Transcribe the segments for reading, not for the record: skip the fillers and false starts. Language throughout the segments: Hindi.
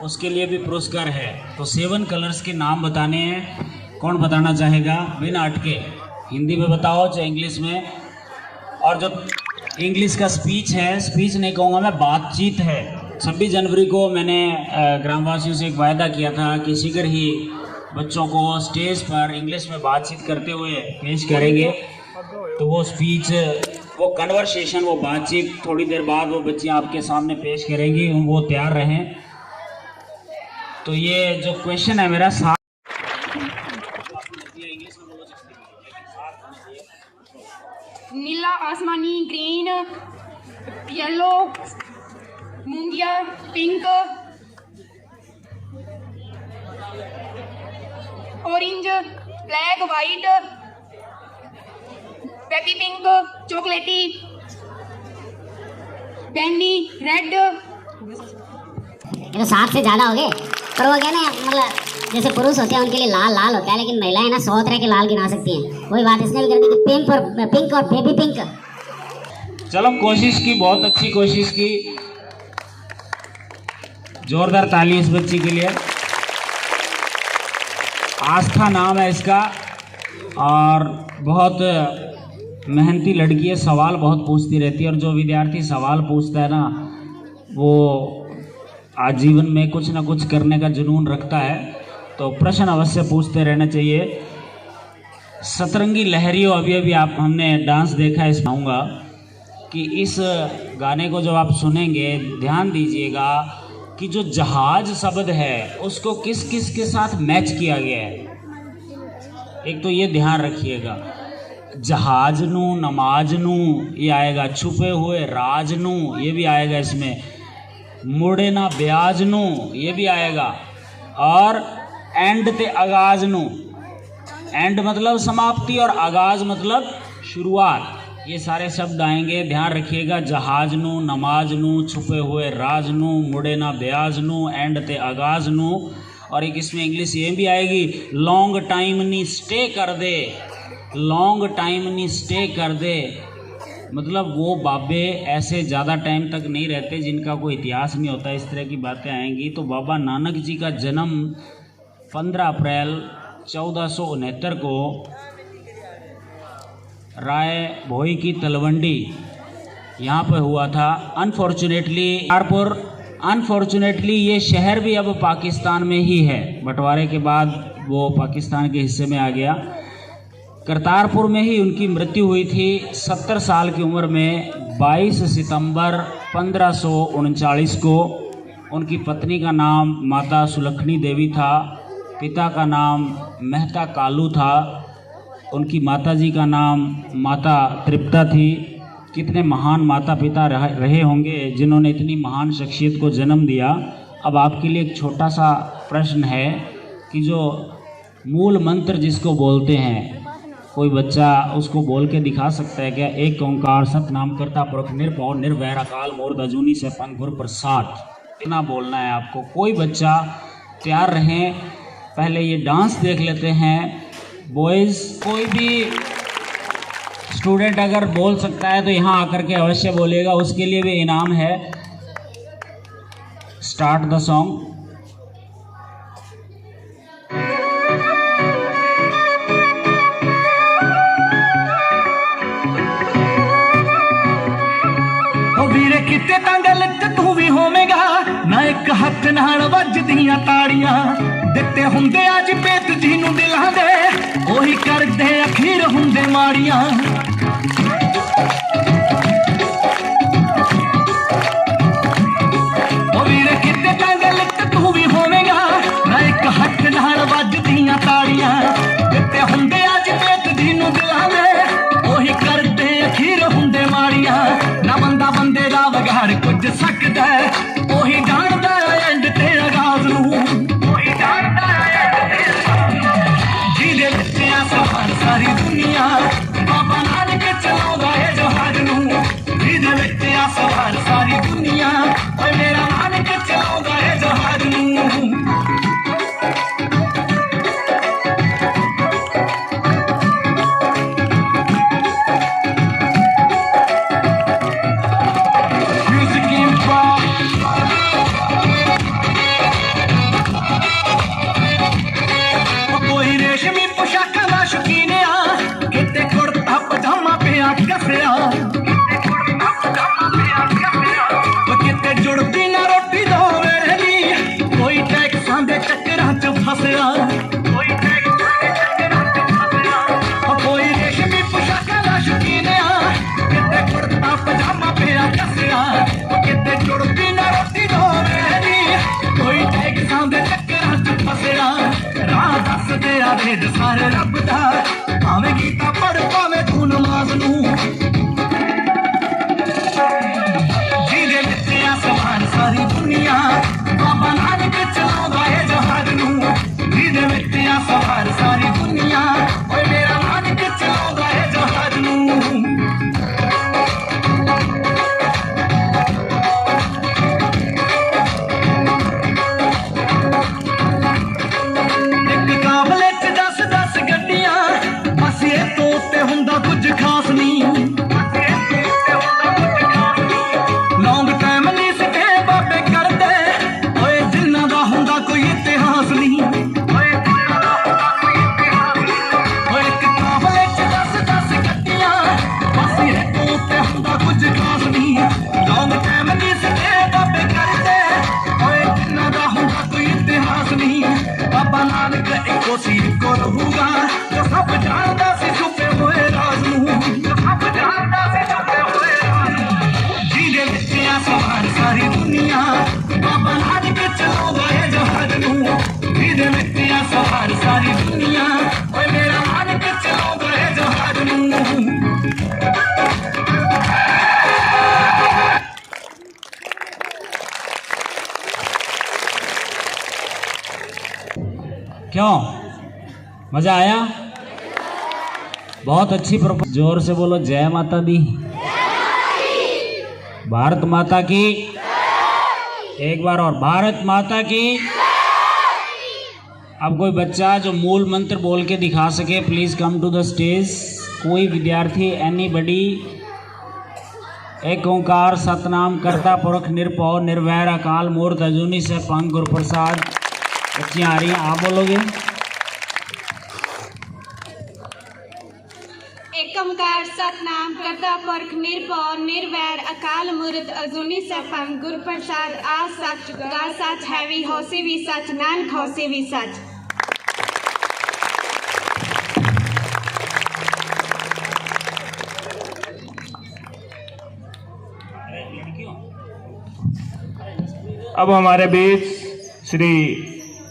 उसके लिए भी पुरस्कार है। तो 7 कलर्स के नाम बताने हैं। कौन बताना चाहेगा बिना अटके? हिंदी में बताओ चाहे इंग्लिश में। और जो इंग्लिश का स्पीच है, स्पीच नहीं कहूँगा मैं, बातचीत है। 26 जनवरी को मैंने ग्रामवासियों से एक वायदा किया था कि शीघ्र ही बच्चों को स्टेज पर इंग्लिश में बातचीत करते हुए पेश करेंगे। तो वो स्पीच, वो कन्वर्सेशन, वो बातचीत थोड़ी देर बाद वो बच्चे आपके सामने पेश करेंगी। वो तैयार रहें। तो ये जो क्वेश्चन है मेरा नीला, आसमानी, ग्रीन, येलो, मूंगिया, pink, orange, black, white, baby pink, चॉकलेटी, बैंगनी, रेड। ये तो 7 से ज़्यादा हो गए। पर वो क्या ना, मतलब जैसे पुरुष होते हैं उनके लिए लाल लाल होता है, लेकिन महिलाएं ना 100 तरह के लाल गिना सकती हैं। वही बात इसने भी कर दी कि पिंक और बेबी पिंक। चलो कोशिश की, बहुत अच्छी कोशिश की। जोरदार ताली इस बच्ची के लिए। आस्था नाम है इसका और बहुत मेहनती लड़की है। सवाल बहुत पूछती रहती है और जो विद्यार्थी सवाल पूछता है ना, वो आजीवन में कुछ ना कुछ करने का जुनून रखता है। तो प्रश्न अवश्य पूछते रहना चाहिए। सतरंगी लहरियों, अभी आप हमने डांस देखा है। इसमें कि इस गाने को जब आप सुनेंगे ध्यान दीजिएगा कि जो जहाज शब्द है उसको किस किस के साथ मैच किया गया है। एक तो ये ध्यान रखिएगा, जहाज नू, नमाज नू ये आएगा, छुपे हुए राज नू ये भी आएगा इसमें, मुड़े ना ब्याज नू ये भी आएगा, और एंड ते आगाज नू, एंड मतलब समाप्ति और आगाज मतलब शुरुआत, ये सारे शब्द आएंगे। ध्यान रखिएगा, जहाज नू, नमाज नू, छुपे हुए राज नू, मुड़े ना ब्याज नू, एंड ते आगाज नू। और एक इसमें इंग्लिश ये भी आएगी, लॉन्ग टाइम नी स्टे कर दे, लॉन्ग टाइम नी स्टे कर दे, मतलब वो बाबे ऐसे ज़्यादा टाइम तक नहीं रहते जिनका कोई इतिहास नहीं होता। इस तरह की बातें आएंगी। तो बाबा नानक जी का जन्म 15 अप्रैल 1469 को राय भोई की तलवंडी यहाँ पर हुआ था। अनफॉर्चुनेटली ये शहर भी अब पाकिस्तान में ही है। बंटवारे के बाद वो पाकिस्तान के हिस्से में आ गया। करतारपुर में ही उनकी मृत्यु हुई थी 70 साल की उम्र में 22 सितंबर 1539 को। उनकी पत्नी का नाम माता सुलखनी देवी था, पिता का नाम मेहता कालू था, उनकी माताजी का नाम माता तृप्ता थी। कितने महान माता पिता रहे होंगे जिन्होंने इतनी महान शख्सियत को जन्म दिया। अब आपके लिए एक छोटा सा प्रश्न है कि जो मूल मंत्र जिसको बोलते हैं, कोई बच्चा उसको बोल के दिखा सकता है क्या? एक ओंकार सतनाम करता पुरख निर्भव निर्वैर अकाल मूर्ध अजूनी से पंगुर प्रसाद, इतना बोलना है आपको। कोई बच्चा तैयार रहें, पहले ये डांस देख लेते हैं। बॉयज़, कोई भी स्टूडेंट अगर बोल सकता है तो यहाँ आकर के अवश्य बोलेगा, उसके लिए भी इनाम है। Start the song. ਵੀਰੇ ਕਿਤੇ ਤਾਂ ਗਲਤ ਤੂੰ ਵੀ ਹੋਵੇਂਗਾ ਨਾ, ਇੱਕ ਹੱਥ ਨਾਲ ਵੱਜਦੀਆਂ ਤਾੜੀਆਂ, ਦਿੱਤੇ ਹੁੰਦੇ ਅੱਜ ਪੇਤ ਜੀ ਨੂੰ ਦਿਲਾਂ ਦੇ, ਉਹੀ ਕਰਦੇ ਅਖੀਰ ਹੁੰਦੇ ਮਾੜੀਆਂ। ਉਹ ਵੀਰੇ ਉਹੀ ਜਾਣਦਾ ਐਂਡ ਤੇ ਆਗਾਜ਼ ਨੂੰ, ਉਹੀ ਜਾਣਦਾ ਐਂਡ ਤੇ ਆਗਾਜ਼ ਨੂੰ। ਜਿਹਦੇ ਵਿੱਚ ਆ ਸਫਰ ਸਾਰੀ ਦੁਨੀਆ, ਬਾਬਾ ਨਾਨਕ ਚਲਾਉਂਦਾ ਏ ਜਹਾਜ਼ ਨੂੰ। ਜਿਹਦੇ ਵਿੱਚ ਆ ਸਫਰ ਸਾਰੀ ਦੁਨੀਆ, ਓਏ ਮੇਰਾ ਨਾਨਕ ਚਲਾਉਂਦਾ ਏ ਜਹਾਜ਼ ਨੂੰ। ਸਾਰੇ ਰੱਬ ਦਾ ਭਾਵੇਂ ਗੀਤਾ ਪੜ੍ਹ ਭਾਵੇਂ ਤੂੰ ਨਮਾਜ਼ ਨੂੰ। ਜਿਹਦੇ ਵਿੱਚ ਆ ਸਮਾਨ ਸਾਰੀ ਦੁਨੀਆ, ਬਾਬਾ ਨਾਨਕ ਚਲਾਉਂਦਾ ਏ ਜਹਾਜ਼ ਨੂੰ। ਜਿਹਦੇ ਵਿੱਚ ਆ ਸਮਾਨ ਸਾਰੀ ਦੁਨੀਆ, ਓਏ ਮੇਰਾ ਨਾਨਕ ਚਲਾਉਂਦਾ ਏ ਜਹਾਜ਼ ਨੂੰ। क्यों मजा आया? बहुत अच्छी जोर से बोलो जय माता दी। भारत माता की एक बार और भारत माता की। अब कोई बच्चा जो मूल मंत्र बोल के दिखा सके please come to the stage. कोई विद्यार्थी एनीबडी। एक ओंकार सतनाम करता पुरख निरपौ निर्वैर अकाल मूर्त अजूनी से पंग गुरु प्रसाद। बच्चियाँ आ रही हैं, आप बोलोगे। एक ओंकार सतनाम करता पुरख निरभौ निर्वैर अकाल मूर्त अजूनी सैभं गुरु प्रसाद। आ सच गा सच है भी होसी भी सच नानक होसी भी सच। अब हमारे बीच श्री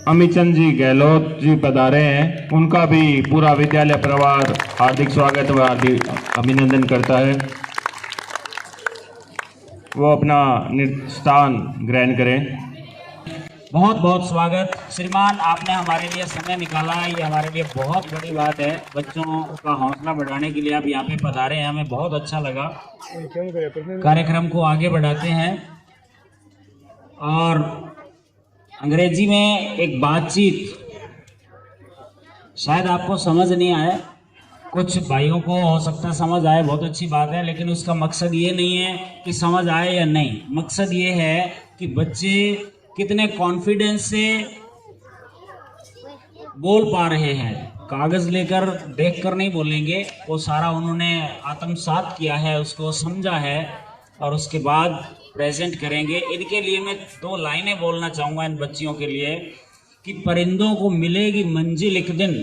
अमितचंद जी गहलोत जी पधारे हैं। उनका भी पूरा विद्यालय परिवार हार्दिक स्वागत व हार्दिक अभिनंदन करता है। वो अपना स्थान ग्रहण करें। बहुत बहुत स्वागत श्रीमान, आपने हमारे लिए समय निकाला, ये हमारे लिए बहुत बड़ी बात है। बच्चों का हौसला बढ़ाने के लिए आप यहाँ पे पधारे हैं, हमें बहुत अच्छा लगा। कार्यक्रम को आगे बढ़ाते हैं और अंग्रेजी में एक बातचीत, शायद आपको समझ नहीं आए, कुछ भाइयों को हो सकता है समझ आए, बहुत अच्छी बात है, लेकिन उसका मकसद ये नहीं है कि समझ आए या नहीं। मकसद ये है कि बच्चे कितने कॉन्फिडेंस से बोल पा रहे हैं। कागज़ लेकर देखकर नहीं बोलेंगे, वो सारा उन्होंने आत्मसात किया है, उसको समझा है और उसके बाद प्रेजेंट करेंगे। इनके लिए मैं 2 लाइनें बोलना चाहूँगा इन बच्चियों के लिए कि परिंदों को मिलेगी मंजिल एक दिन,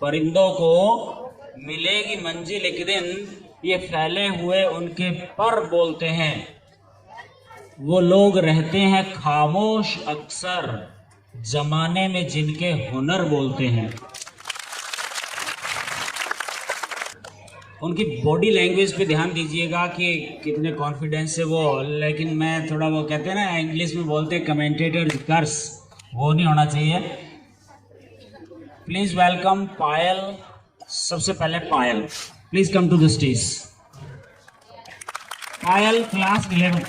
परिंदों को मिलेगी मंजिल एक दिन, ये फैले हुए उनके पर बोलते हैं, वो लोग रहते हैं खामोश अक्सर, जमाने में जिनके हुनर बोलते हैं। उनकी बॉडी लैंग्वेज पे ध्यान दीजिएगा कि कितने कॉन्फिडेंस से वो, लेकिन मैं थोड़ा वो कहते हैं ना इंग्लिश में बोलते हैं कमेंटेटर कर्स, वो नहीं होना चाहिए। Please welcome Payal. सबसे पहले Payal, please come to the stage. Payal class 11।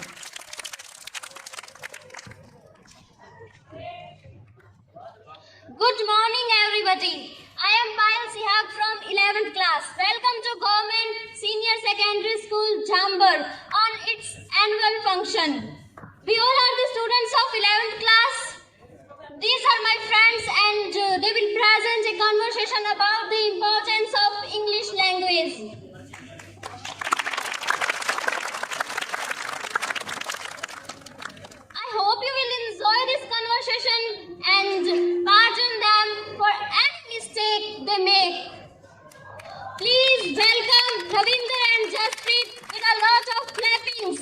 Good morning, everybody. I am Payal Sihag from 11th class. Welcome to Government Senior Secondary School, Jhambar, on its annual function. We all are the students of 11th class. These are my friends, and they will present a conversation about the importance of English language. I hope you will enjoy this conversation and pardon them for any mistake they make. Please welcome Ravinder and Jaspreet with a lot of clappings.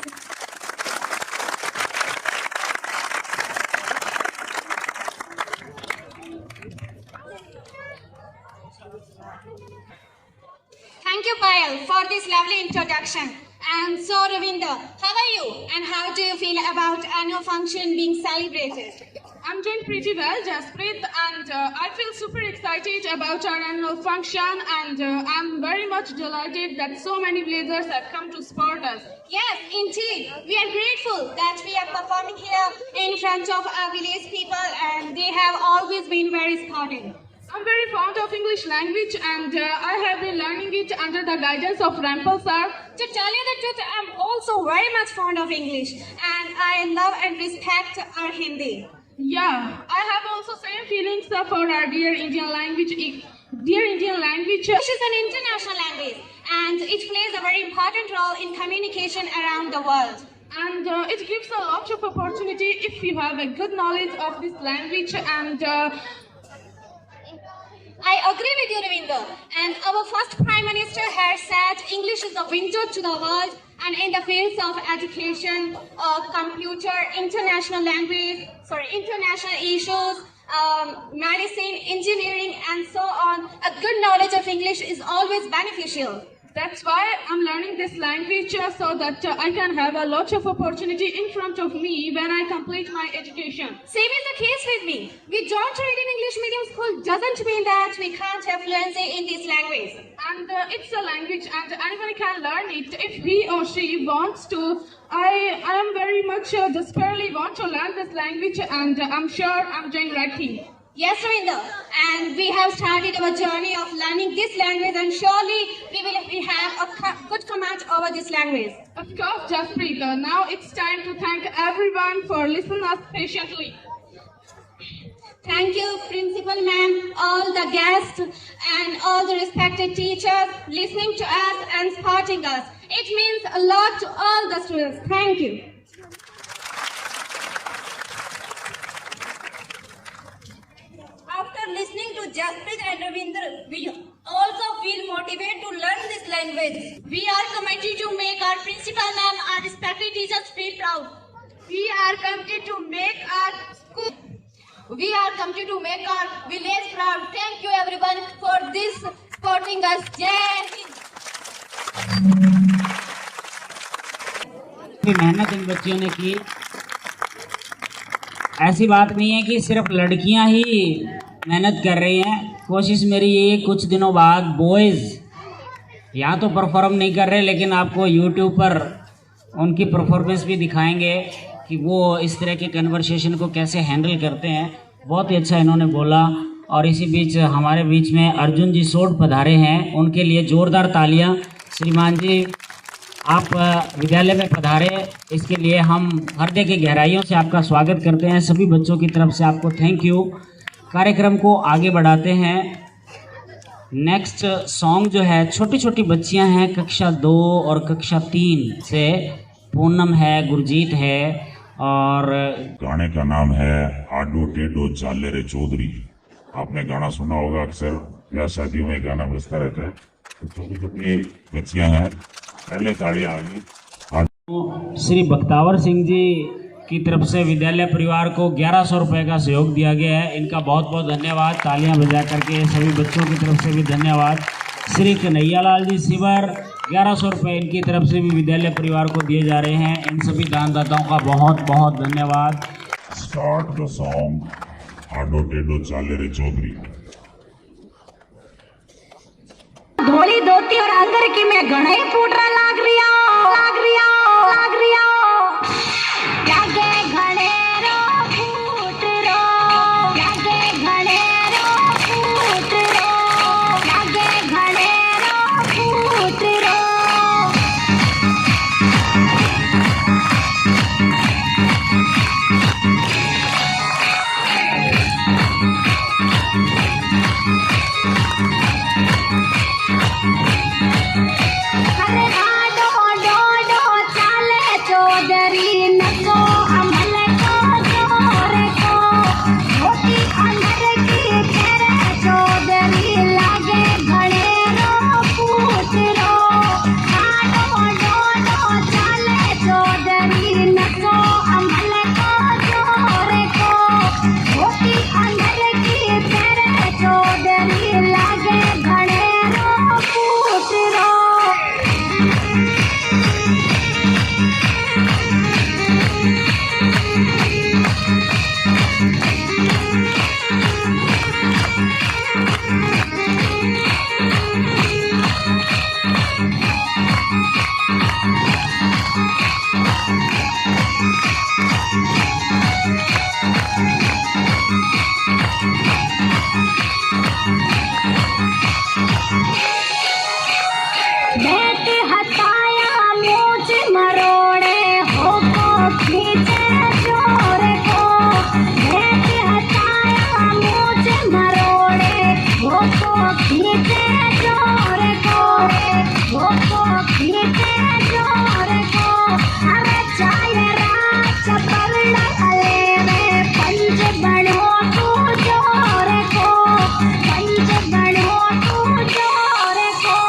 Thank you, Payal, for this lovely introduction. And so, Ravinder, how are you? And how do you feel about annual function being celebrated? I'm doing pretty well, Jaspreet, and I feel super excited about our annual function, and I'm very much delighted that so many villagers have come to support us. Yes, indeed. We are grateful that we are performing here in front of our village people, and they have always been very supportive. I'm very fond of English language, and I have been learning it under the guidance of Rampal sir. To tell you the truth, I'm also very much fond of English, and I love and respect our Hindi. Yeah, I have also same feelings for our dear Indian language. English is an international language, and it plays a very important role in communication around the world. And it gives a lot of opportunity if you have a good knowledge of this language, and I agree with you, Ravinder. And our first Prime Minister has said English is the window to the world, and in the fields of education, computer, international issues, medicine, engineering, and so on, a good knowledge of English is always beneficial. that's why I'm learning this language so that I can have a lot of opportunity in front of me when I complete my education. Same is the case with me. We don't read in English medium school doesn't mean that we can't have fluency in this language. And it's a language, and anyone can learn it if he or she wants to. I am very much desperately want to learn this language, and I'm sure I'm doing right thing. Yes, Ravinder. And we have started our journey of learning this language, and surely we have a good command over this language. Of course, Jaspreet. Now it's time to thank everyone for listening us patiently. Thank you, Principal Ma'am, all the guests, and all the respected teachers listening to us and supporting us. It means a lot to all the students. Thank you. After listening to Jaspreet and Ravinder, we also feel motivated to learn this language. We are committed to make our Principal Ma'am, our respected teachers feel proud. We are committed to make our school. We are committed to make our village proud. Thank you everyone for this supporting us. Jai Hind. मेहनत इन बच्चियों ने की। ऐसी बात नहीं है कि सिर्फ लड़कियां ही मेहनत कर रही हैं। कोशिश मेरी ये कुछ दिनों बाद बॉयज़ यहाँ तो परफॉर्म नहीं कर रहे, लेकिन आपको यूट्यूब पर उनकी परफॉर्मेंस भी दिखाएंगे कि वो इस तरह के कन्वर्सेशन को कैसे हैंडल करते हैं। बहुत ही अच्छा इन्होंने बोला। और इसी बीच हमारे बीच में अर्जुन जी सोड पधारे हैं, उनके लिए ज़ोरदार तालियां। श्रीमान जी, आप विद्यालय में पधारे, इसके लिए हम हृदय की गहराइयों से आपका स्वागत करते हैं। सभी बच्चों की तरफ से आपको थैंक यू। कार्यक्रम को आगे बढ़ाते हैं। नेक्स्ट सॉन्ग जो है, छोटी छोटी बच्चियां हैं कक्षा 2 और कक्षा 3 से, पूनम है, गुरजीत है, और गाने का नाम है आडो टेडो चाले रे चौधरी। आपने गाना सुना होगा, अक्सर या शादियों में गाना बजता रहता है। तो छोटी छोटी बच्चियां हैं, पहले तालियां आ गई। श्री बख्तावर सिंह जी की तरफ से विद्यालय परिवार को 1100 रुपये का सहयोग दिया गया है। इनका बहुत बहुत धन्यवाद। तालियां बजा करके सभी बच्चों की तरफ से भी धन्यवाद। श्री कन्हैयालाल जी सिवर 1100 रुपये इनकी तरफ से भी विद्यालय परिवार को दिए जा रहे हैं। इन सभी दानदाताओं का बहुत बहुत धन्यवाद। स्टार्ट द सॉन्ग आडो टेडो चाले रे चौधरी। धोली धोती और अंदर की मैं घणे फूटरा लाग रिया लागे घणे रो फूट रो लागे घणे रो फूट रो लागे घणे रो फूट रो। अरे आडो डोडो चाले चौधरी नको अमल को जोर को धोती अंदर की तेरे चौधरी लागे घणे रो फूट रो। आडो डोडो चाले चौधरी नको अमल को जोर को धोती अंदर की तेरे चौधरी लागे घणे रो फूट रो। बैठ हटाया मूछ मरोड़े हो को खींचे जोर को बैठ हटाया मूछ मरोड़े हो को खींचे जोर को खींचे जोर को। अरे चाय रात पर लहले में पंच बनो तू जोर को पंच बनो तू जोर को।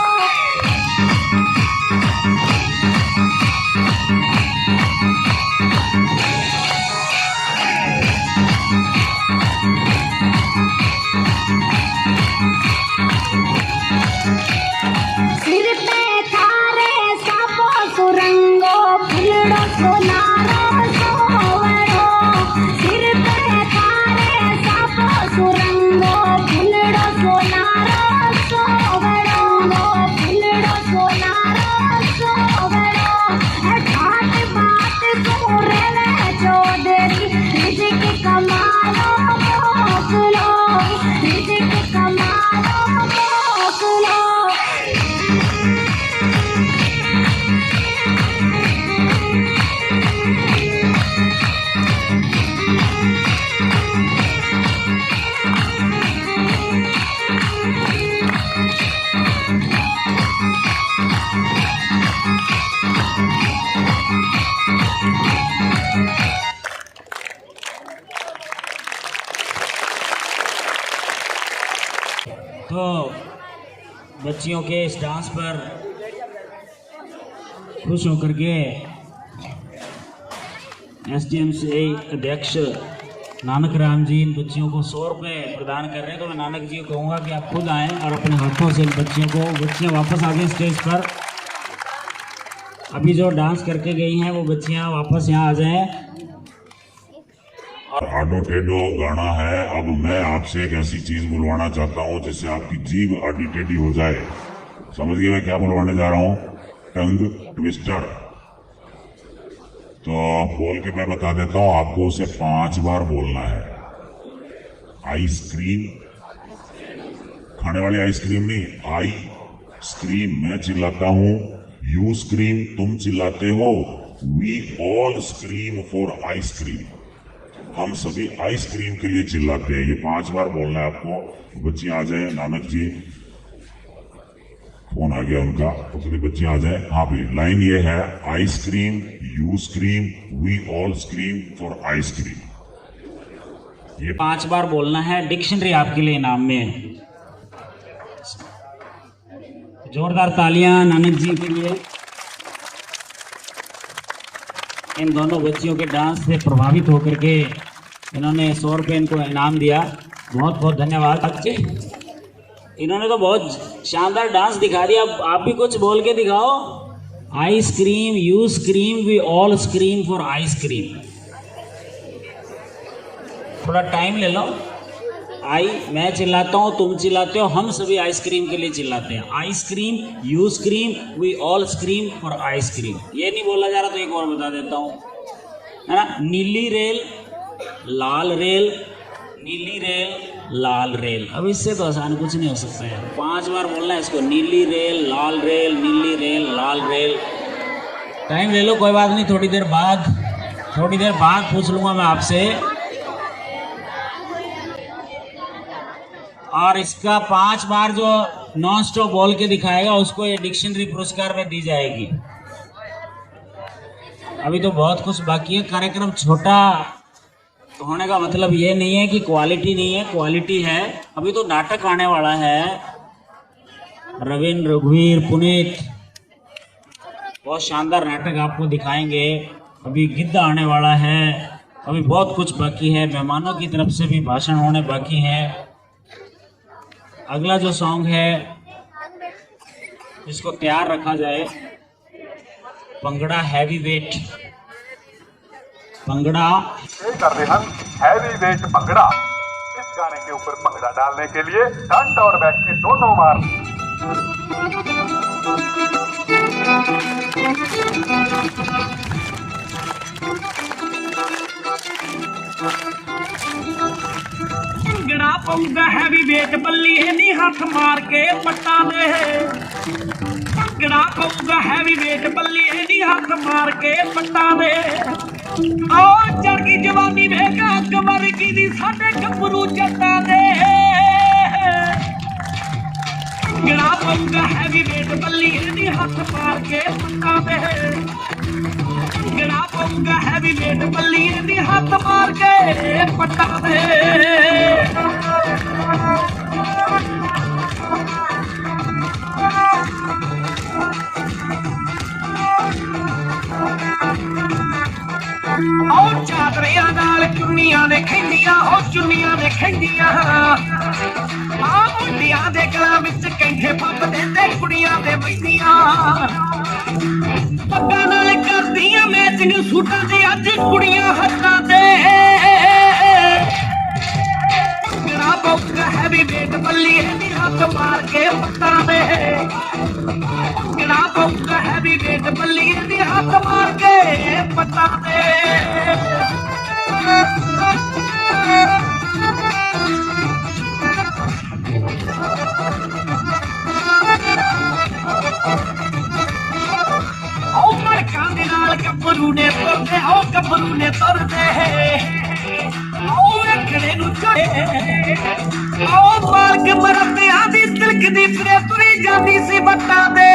सिर पे थारे सापो सुरंगो फुलड़ो सोनारो सोवड़ो सिर पे थारे सापो सुरंगो फुलड़ो सोनारो सोवड़ो फुलड़ो सोनारो सोवड़ो। ठाट बात सोरे वे चौधरी रिज़्क़ कमालो मोकलो रिज़्क़ कमालो मोकलो। तो बच्चियों के इस डांस पर खुश होकर के एसडीएम से अध्यक्ष नानक राम जी इन बच्चियों को 100 रुपये प्रदान कर रहे हैं। तो मैं नानक जी को कहूँगा कि आप खुद आएँ और अपने हाथों से इन बच्चियाँ वापस आ गई स्टेज पर। अभी जो डांस करके गई हैं वो बच्चियाँ वापस यहाँ आ जाएं। आडो टेडो गाना है। अब मैं आपसे एक ऐसी चीज बुलवाना चाहता हूँ जिससे आपकी जीभ आडी टेढ़ी हो जाए। समझ गए मैं क्या बुलवाने जा रहा हूँ? Tongue twister. तो बोल के मैं बता देता हूँ, आपको उसे 5 बार बोलना है। आइसक्रीम, खाने वाली आइसक्रीम नहीं, आई स्क्रीम मैं चिल्लाता हूँ, यू स्क्रीम तुम चिल्लाते हो, we all scream for ice cream हम सभी आइसक्रीम के लिए चिल्लाते हैं। ये 5 बार बोलना है आपको। बच्चियां आ जाए, नानक जी फोन आ गया उनका, तो सभी बच्चियां आ जाए। हाँ भाई, लाइन ये है, ice cream, you scream, we all scream for ice cream. ये 5 बार बोलना है। डिक्शनरी आपके लिए इनाम में। जोरदार तालियां नानक जी के लिए। इन दोनों बच्चियों के डांस से प्रभावित होकर के इन्होंने 100 रुपये इनको इनाम दिया। बहुत बहुत धन्यवाद। इन्होंने तो बहुत शानदार डांस दिखा दिया, अब आप भी कुछ बोल के दिखाओ। Ice cream, you scream, we all scream for ice cream. थोड़ा टाइम ले लो। मैं चिल्लाता हूँ, तुम चिल्लाते हो, हम सभी आइसक्रीम के लिए चिल्लाते हैं। Ice cream, you scream, we all scream for ice cream. ये नहीं बोला जा रहा तो एक और बता देता हूँ, है ना। नीली रेल, लाल रेल, नीली रेल, लाल रेल। अब इससे तो आसान कुछ नहीं हो सकता है। 5 बार बोलना है इसको, नीली रेल, लाल रेल, नीली रेल, लाल रेल। टाइम ले लो, कोई बात नहीं, थोड़ी देर बाद पूछ लूँगा मैं आपसे। और इसका 5 बार जो नॉन स्टॉप बोल के दिखाएगा उसको ये डिक्शनरी पुरस्कार में दी जाएगी। अभी तो बहुत कुछ बाकी है। कार्यक्रम छोटा होने का मतलब ये नहीं है कि क्वालिटी नहीं है, क्वालिटी है। अभी तो नाटक आने वाला है, रविंद्र, रघुवीर, पुनीत बहुत शानदार नाटक आपको दिखाएंगे। अभी गिद्ध आने वाला है, अभी बहुत कुछ बाकी है। मेहमानों की तरफ से भी भाषण होने बाकी हैं। अगला जो सॉन्ग है इसको तैयार रखा जाए, पंगड़ा हैवी वेट। पंगड़ा कर रहे हम हैवी वेट पंगड़ा। इस गाने के ऊपर पंगड़ा डालने के लिए फ्रंट और बैक के दोनों मार। पंगड़ा पाऊंगा हैवी वेट, बल्ली है नी हाथ मार के पट्टा दे। पंगड़ा पाऊंगा हैवी वेट, बल्ली है नी हाथ मार के पट्टा दे। और चढ़ की जवानी भेगा कमर की दी साडे कपरू जट्टा दे। पंगड़ा पाऊंगा हैवी वेट, बल्ली है नी हाथ मार के पट्टा दे। पंगड़ा पाऊंगा हैवी वेट, बल्ली है नी हाथ मार के पट्टा दे। और चादरिया नाल चुन्नियां ने खैंदियां, ओ चुन्नियां ने खैंदियां। आ मुंडियां दे गलां विच कैंठे पप्प देंदे, कुड़ियां दे बैठियां। पग्गां नाल करदियां मैचिंग सूटां दे, अज कुड़ियां हत्थां दे। पंगड़ा पाऊंगा हैवी वेट, बल्ली है नी हाथ मार के पट्टा दे। पंगड़ा पाऊंगा हैवी वेट, बल्ली है नी हाथ मार के पट्टा दे। गब्बरू ने तुरदे, ओ गब्बरू ने तुरदे। ओ रखड़े नू चढ़े, ओ मार्ग मरते आदि तिलक दी फिरे तुरी जाती सी बट्टा दे।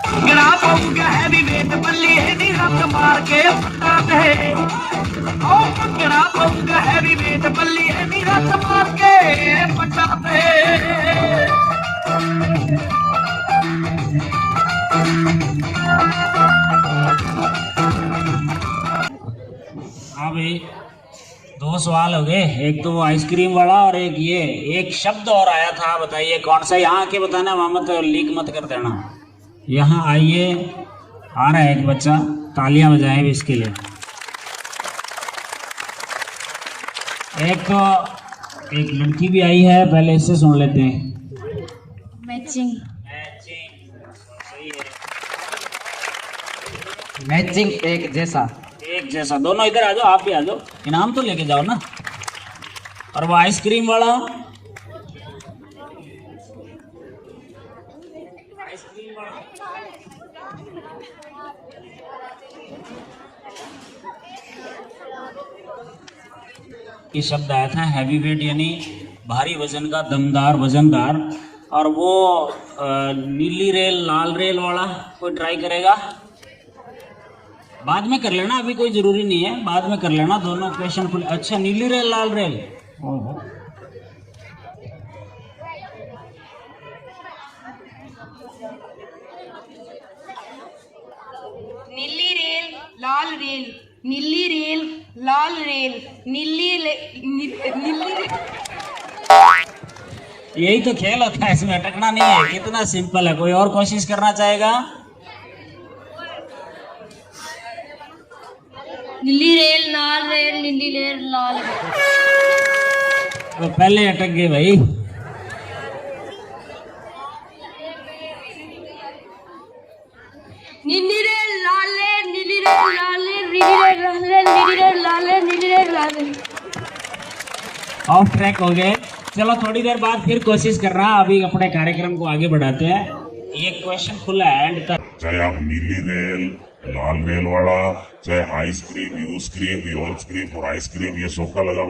पंगड़ा पाऊंगा हैवी वेट, बल्ली है नी हाथ मार के पट्टा दे। ओ पंगड़ा पाऊंगा हैवी वेट, बल्ली है नी हाथ मार के पट्टा दे। हाँ भाई, 2 सवाल हो गए, एक तो वो आइसक्रीम वाला और एक ये। एक शब्द और आया था, बताइए कौन सा। यहाँ आके बताना, वहाँ मत लीक मत कर देना। यहाँ आइए, आ रहा है एक बच्चा, तालियां बजाएं भी इसके लिए। एक लड़की भी आई है, पहले इससे सुन लेते हैं। मैचिंग मैचिंग एक जैसा। एक जैसा, दोनों इधर आ जाओ, आप भी आ जाओ, इनाम तो लेके जाओ ना। और वो आइसक्रीम वाला, ये शब्द आया था हैवी वेट, यानी भारी वजन का, दमदार, वजनदार। और वो नीली रेल, लाल रेल वाला कोई ट्राई करेगा? बाद में कर लेना, अभी कोई जरूरी नहीं है, बाद में कर लेना दोनों क्वेश्चन फुल। अच्छा, नीली रेल, लाल रेल। नीली रेल, लाल रेल, नीली रेल, लाल रेल, नीली यही तो खेल होता है, इसमें अटकना नहीं है, कितना सिंपल है। कोई और कोशिश करना चाहेगा? नीली रेल लाल रेल नीली रेल लाल। तो पहले अटक गए भाई। नीली रेल लाल रेल नीली रेल लाल रेल नीली रेल लाल रेल नीली रेल लाल रेल नीली rail Lal rail. Of track हो गए। चलो थोड़ी देर बाद फिर कोशिश करना, अभी अपने कार्यक्रम को आगे बढ़ाते हैं। ये क्वेश्चन खुला है एंड तक। चाहे आप नीली रेल, लाल रेल वाला, चाहे आइसक्रीम, यूज क्रीम, योल्स क्रीम और आइसक्रीम, ये सबका लगा